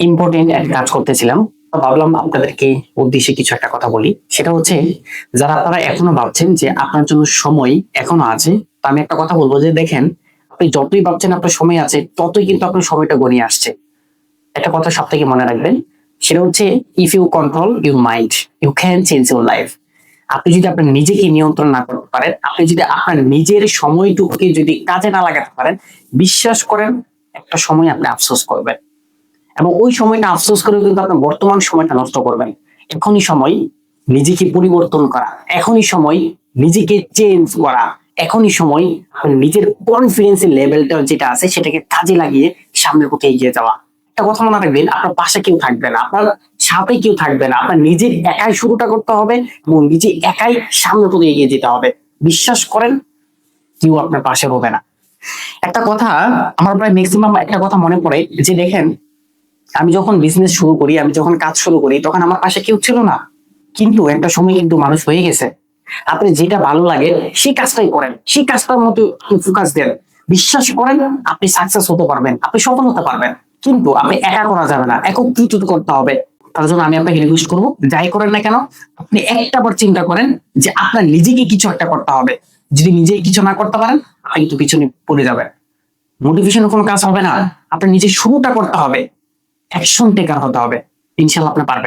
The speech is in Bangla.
ইম্পর্টেন্ট একটা কাজ করতেছিলাম। তো ভাবলাম আপনাদেরকে উদ্দেশ্যে কিছু একটা কথা বলি। সেটা হচ্ছে, যারা আপনারা এখনো ভাবছেন যে আপনার জন্য সময় এখনো আছে, তো আমি একটা কথা বলবো যে দেখেন, আপনি যতই ভাবছেন আপনার সময় আছে, ততই কিন্তু আপনার সময়টা গড়িয়ে আসছে। একটা কথা সব থেকে মনে রাখবেন, সেটা হচ্ছে, if you control your mind, you can change your life. আপনি যদি আপনার নিজেকে নিয়ন্ত্রণ না করতে পারেন, আপনি যদি আপনার নিজের সময়টুকুকে যদি কাজে না লাগাতে পারেন, বিশ্বাস করেন একটা সময় আপনি আফসোস করবেন, এবং ওই সময়টা আফসোস করে কিন্তু আপনার বর্তমান সময়টা নষ্ট করবেন। এখনই সময় নিজেকে পরিবর্তন করা, এখনই সময় নিজেকে চেঞ্জ করা, এখনই সময় আপনার নিজের কনফিডেন্সের লেভেলটা যেটা আছে সেটাকে কাজে লাগিয়ে সামনের পথে এগিয়ে যাওয়া। একটা কথা মনে রাখবেন, আপনার পাশে কেউ থাকবে না, আপনার সাথে কেউ থাকবে না, আপনার নিজের একাই শুরুটা করতে হবে এবং নিজে একাই সামনের পথে এগিয়ে যেতে হবে। বিশ্বাস করেন, কেউ আপনার পাশে হবে না। একটা কথা আমার প্রায় ম্যাক্সিমাম একটা কথা মনে পড়ে যে দেখেন, আমি যখন বিজনেস শুরু করি, আমি যখন কাজ শুরু করি, তখন আমার পাশে কেউ ছিল না। কিন্তু একটা সময় কিন্তু মানুষ হয়ে গেছে। আপনি যেটা ভালো লাগে সেই কাজটাই করেন, সেই কাজটার মতো ফোকাস দেন। বিশ্বাস করেন, আপনি সাকসেস হতে পারবেন, আপনি সফল হতে পারবেন। কিন্তু আপনি একা করা যাবে না, একত্রিত করতে হবে। তার জন্য আমি আপনাকে রিকোয়েস্ট করবো, যাই করেন না কেন, আপনি একটা বার চিন্তা করেন যে আপনার নিজেকে কিছু একটা করতে হবে। যদি নিজে কিছু না করতে পারেন, আপনি কিন্তু পিছনে পড়ে যাবেন। মোটিভেশনের কোনো কাজ হবে না, আপনার নিজে শুরুটা করতে হবে, অ্যাকশন টেকার হতে হবে। ইনশাল্লাহ আপনি পারবেন।